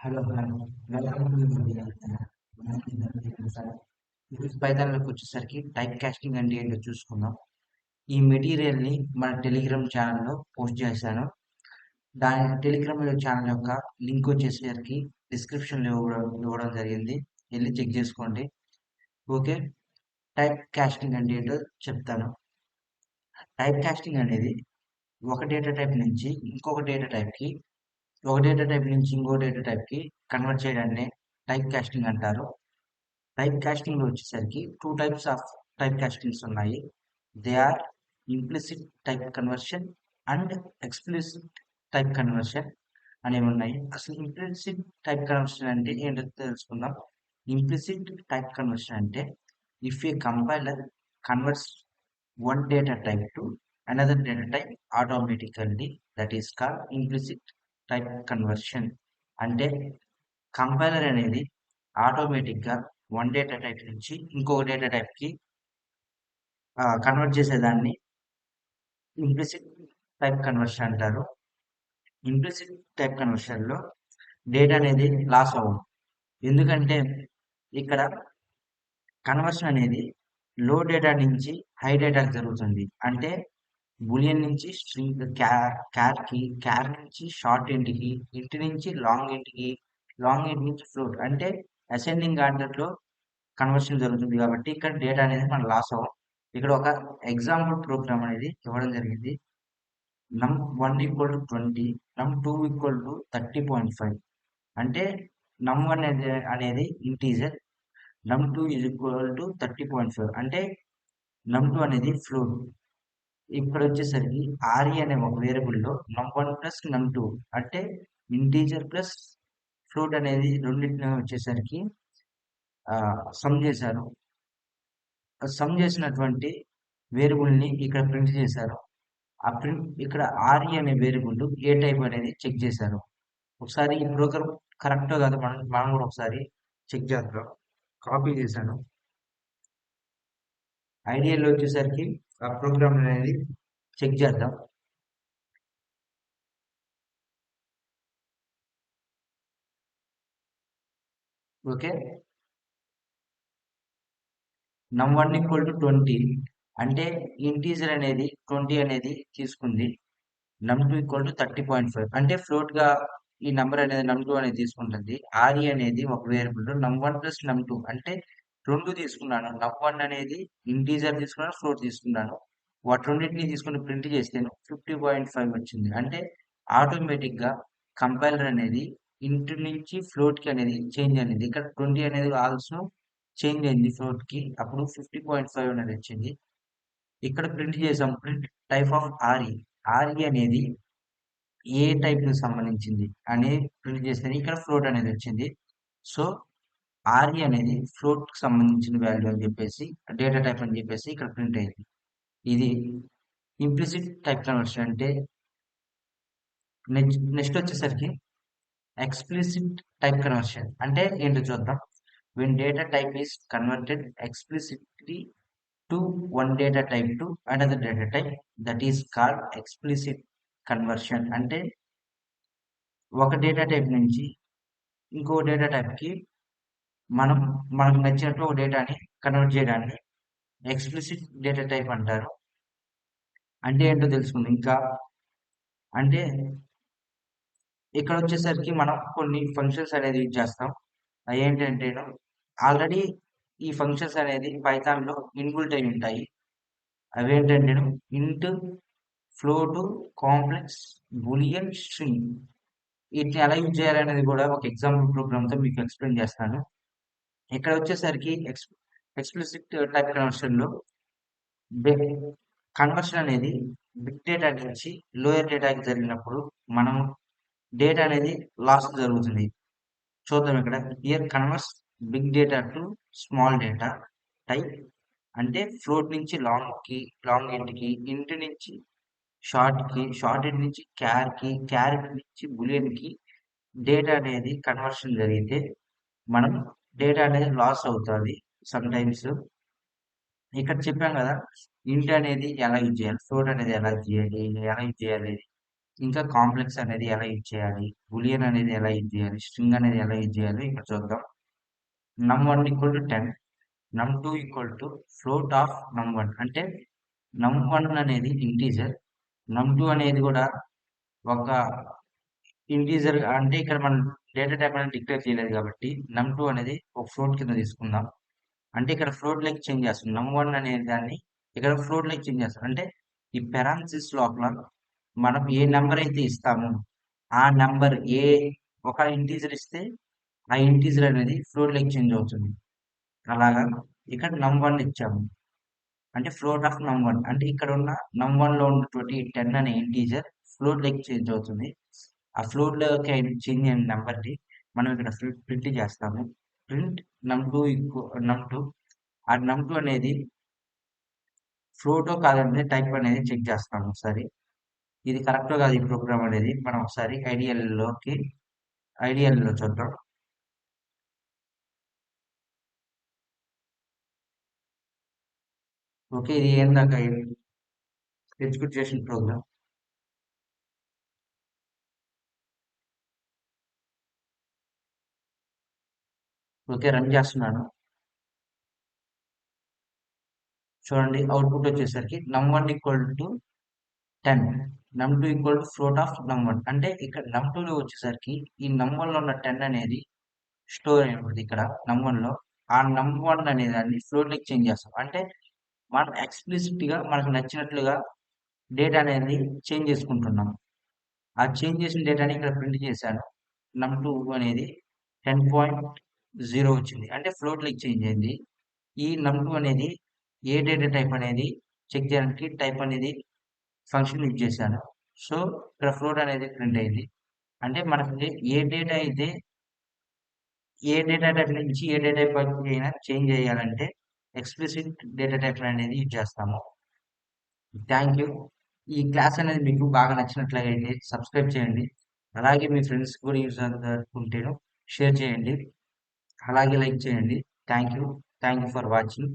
Hello hi welcome to ఈరోజు పైథాన్లోకి వచ్చేసరికి type casting అంటే ఏంటో చూసుకుందాం. ఈ మెటీరియల్ని మన టెలిగ్రామ్ ఛానల్లో పోస్ట్ చేశాను. దాని టెలిగ్రామ్ ఛానల్ యొక్క లింక్ వచ్చేసరికి డిస్క్రిప్షన్లో ఇవ్వడం జరిగింది. వెళ్ళి చెక్ చేసుకోండి. ఓకే, టైప్ కాస్టింగ్ అంటే ఏంటో చెప్తాను. టైప్ కాస్టింగ్ అనేది ఒక డేటా టైప్ నుంచి ఇంకొక డేటా టైప్కి, ఒక డేటా టైప్ నుంచి ఇంకో డేటా టైప్కి కన్వర్ట్ చేయడాన్ని టైప్ కాస్టింగ్ అంటారు. టైప్ కాస్టింగ్ లో వచ్చేసరికి two types of type castings ఉన్నాయి. They are implicit type conversion and explicit type conversion అనేవి ఉన్నాయి. అసలు ఇంప్లిసిట్ టైప్ కన్వర్షన్ అంటే ఏంటో తెలుసుకుందాం. ఇంప్లిసిట్ టైప్ కన్వర్షన్ అంటే if a compiler converts one data type to another data type automatically, that is called implicit type conversion. అంటే compiler అనేది ఆటోమేటిక్గా వన్ డేటా టైప్ నుంచి ఇంకొక డేటా టైప్కి కన్వర్ట్ చేసేదాన్ని ఇంప్లిసిట్ టైప్ కన్వర్షన్ అంటారు. ఇంప్లిసిట్ టైప్ కన్వర్షన్లో డేటా అనేది లాస్ అవ్వదు. ఎందుకంటే ఇక్కడ కన్వర్షన్ అనేది లో డేటా నుంచి హై డేటాకి జరుగుతుంది. అంటే బూలియన్ నుంచి స్ట్రింగ్ క్యార్కి, క్యార్ నుంచి షార్ట్ ఇంట్కి, ఇంటి నుంచి లాంగ్ ఇంట్కి, లాంగ్ ఇంట్ నుంచి ఫ్లోట్, అంటే అసెండింగ్ ఆర్డర్లో కన్వర్షన్ జరుగుతుంది. కాబట్టి ఇక్కడ డేటా అనేది మన లాస్ అవ్వం. ఇక్కడ ఒక ఎగ్జాంపుల్ ప్రోగ్రామ్ అనేది ఇవ్వడం జరిగింది. num1 equal to 20, num2 equal to 30.5. అంటే num1 అనేది integer, num2 is equal to 30.5 అంటే num2 అనేది ఫ్లోట్. ఇక్కడ వచ్చేసరికి ఆర్ఈ అనే ఒక వేరియబుల్లో num1 ప్లస్ num2 అంటే ఇంటీజర్ ప్లస్ ఫ్లోట్ అనేది రెండింటిని వచ్చేసరికి సమ్ చేశారు. సమ్ చేసినటువంటి వేరియబుల్ని ఇక్కడ ప్రింట్ చేశారు. ఆ ప్రింట్ ఇక్కడ ఆర్ఈ అనే వేరియబుల్ ఏ టైప్ అనేది చెక్ చేశారు. ఒకసారి ఈ ప్రోగ్రామ్ కరెక్టో కాదో మనం కూడా ఒకసారి చెక్ చేద్దాం. కాపీ చేశాను. ఐడియాలో వచ్చేసరికి ఆ ప్రోగ్రామ్ అనేది చెక్ చేద్దాం. ఓకే, num1 ఈక్వల్ టు 20 అంటే ఇంటీజర్ అనేది 20 అనేది తీసుకుంది. num2 ఈక్వల్ టు 30.5 అంటే ఫ్లోట్ గా ఈ నంబర్ అనేది num2 అనేది తీసుకుంటుంది. ఆర్ఈ అనేది ఒక వేరియబుల్ num1 ప్లస్ num2 అంటే రెండు తీసుకున్నాను. num1 అనేది ఇంటీజర్ తీసుకున్నాను, ఫ్లోట్ తీసుకున్నాను. వాటి రెండింటిని తీసుకుని ప్రింట్ చేస్తే 50.5 వచ్చింది. అంటే ఆటోమేటిక్ గా కంపైలర్ అనేది ఇంటి నుంచి ఫ్లోట్ కి అనేది చేంజ్ అనేది ఇక్కడ 20 అనేది ఆల్సో చేంజ్ అయింది ఫ్లోట్ కి, అప్పుడు 50.5 అనేది వచ్చింది. ఇక్కడ ప్రింట్ చేసాం. Print type of RE, RE అనేది ఏ టైప్ కి సంబంధించింది అనేది ప్రింట్ చేస్తే ఇక్కడ ఫ్లోట్ అనేది వచ్చింది. సో ఆర్ఈ అనేది ఫ్లోట్ కి సంబంధించిన వాల్యూ అని చెప్పేసి, డేటా టైప్ అని చెప్పేసి ఇక్కడ ప్రింట్ అయింది. ఇది ఇంప్లిసిట్ టైప్ కన్వర్షన్. అంటే నెక్స్ట్ వచ్చేసరికి ఎక్స్ప్లిసిట్ టైప్ కన్వర్షన్ అంటే ఏంటో చూద్దాం. when data type is converted explicitly to one data type to another data type, that is called explicit conversion. అంటే ఒక డేటా టైప్ నుంచి ఇంకో డేటా టైప్ కి మనకు నచ్చినట్టు ఒక డేటాని కన్వర్ట్ చేయడాన్ని ఎక్స్ప్లిసిట్ డేటా టైప్ అంటారు. అంటే ఏంటో తెలుసుకుందాం. ఇంకా అంటే ఇక్కడ వచ్చేసరికి మనం కొన్ని ఫంక్షన్స్ అనేది యూజ్ చేస్తాం. అవి ఏంటంటే ఆల్రెడీ ఈ ఫంక్షన్స్ అనేది పైథాన్ లో ఇన్బుల్ట్ అయి ఉంటాయి. అవి ఏంటంటే ఇంట్, ఫ్లోట్, కాంప్లెక్స్, బూలియన్, స్ట్రింగ్. వీటిని ఎలా యూజ్ చేయాలనేది కూడా ఒక ఎగ్జాంపుల్ ప్రోగ్రామ్ తో మీకు ఎక్స్ప్లెయిన్ చేస్తాను. ఇక్కడ వచ్చేసరికి ఎక్స్ప్లిసిట్ టైప్ కన్వర్షన్ లో కన్వర్షన్ అనేది బిగ్ డేటా నుంచి లోయర్ డేటాకి జరిగినప్పుడు మనం డేటా అనేది లాస్ జరుగుతుంది. చూద్దాం. ఇక్కడ here converts big data to small data type అంటే ఫ్లోట్ నుంచి లాంగ్ కి, లాంగ్ ఇంట్ కి, ఇంట్ నుంచి షార్ట్ కి, షార్ట్ ఇంట్ నుంచి క్యార్ కి, క్యార్ నుంచి బులియన్ కి డేటా అనేది కన్వర్షన్ జరిగితే మనం డేటా అనేది లాస్ అవుతుంది సమ్ టైమ్స్. ఇక్కడ చెప్పాం కదా ఇంట్ అనేది ఎలా యూజ్ చేయాలి, ఫ్లోట్ అనేది ఎలా యూజ్ చేయాలి, ఇంకా కాంప్లెక్స్ అనేది ఎలా యూజ్ చేయాలి, బూలియన్ అనేది ఎలా యూజ్ చేయాలి, స్ట్రింగ్ అనేది ఎలా యూజ్ చేయాలి ఇక్కడ చూద్దాం. num1 equal to 10, num2 equal to float of num1 అంటే num1 అనేది ఇంటీజర్, num2 అనేది కూడా ఒక ఇంటీజర్. అంటే ఇక్కడ మనం డేటా టైప్ అనేది డిక్లేర్ చేయలేదు కాబట్టి num2 అనేది ఒక ఫ్లోట్ కింద తీసుకుందాం. అంటే ఇక్కడ ఫ్లోట్ లెక్క చేంజ్ చేస్తాం. num1 అనే దాన్ని ఇక్కడ ఫ్లోట్ లెక్క చేంజ్ చేస్తాం. అంటే ఈ పెరాన్సిస్ లోపల మనం ఏ నెంబర్ అయితే ఇస్తామో ఆ నెంబర్ ఒక ఇంటీజర్ ఇస్తే ఆ ఇంటీజర్ అనేది ఫ్లోట్ లెక్క చేంజ్ అవుతుంది. అలాగా ఇక్కడ num1 ఇచ్చాము అంటే ఫ్లోట్ ఆఫ్ num1 అంటే ఇక్కడ ఉన్న num1 లో ఉన్నటువంటి 10 అనే ఇంటీజర్ ఫ్లోట్ లెక్క చేంజ్ అవుతుంది. ఆ ఫ్లోట్ లోకి చేంజ్ అయిన నెంబర్ ని మనం ఇక్కడ ప్రింట్ చేస్తాము. ప్రింట్ num2 ఆ num2 అనేది ఫ్లోటో కాదంటే టైప్ అనేది చెక్ చేస్తాము ఒకసారి. ఇది కరెక్టో కాదు ఈ ప్రోగ్రామ్ అనేది మనం ఒకసారి ఐడియల్లో చూద్దాం. ఓకే, ఇది ఏందాక ఎగ్జిక్యూట్ చేసిన ప్రోగ్రామ్. ఓకే, రన్ చేస్తున్నాను. చూడండి అవుట్పుట్ వచ్చేసరికి num1 equal to 10, num2 equal to float of num1 అంటే ఇక్కడ num2 లో వచ్చేసరికి ఈ num1 లో ఉన్న 10 అనేది స్టోర్ అయినప్పుడు ఇక్కడ num1 లో ఆ num1 అనే దాన్ని ఫ్లోట్ లెక్క చేంజ్ చేస్తాం. అంటే మనం ఎక్స్ప్లిసిట్ గా మనకు నచ్చినట్లుగా డేటా అనేది చేంజ్ చేసుకుంటున్నాం. ఆ చేంజ్ చేసిన డేటాని ఇక్కడ ప్రింట్ చేశాను. num2 అనేది 10.0 వచ్చింది అంటే ఫ్లోట్ లెక్క చేంజ్ అయింది. ఈ num2 అనేది ఏ డేటా టైప్ అనేది చెక్ చేయడానికి టైప్ అనేది ఫంక్షన్ యూజ్ చేశాను. సో ఇక్కడ ఫ్లోట్ అనేది ప్రింట్ అయింది. అంటే మనకి ఏ డేటా టైప్ నుంచి ఏ డేటా టైప్ అయినా చేంజ్ చేయాలంటే ఎక్స్ప్లిసిట్ డేటా టైప్ అనేది యూజ్ చేస్తాము. Thank you. ఈ క్లాస్ అనేది మీకు బాగా నచ్చినట్లయితే సబ్స్క్రైబ్ చేయండి. అలాగే మీ ఫ్రెండ్స్ కూడా యూజ్ అనుకుంటేను షేర్ చేయండి. అలాగే లైక్ చేయండి. Thank you for watching.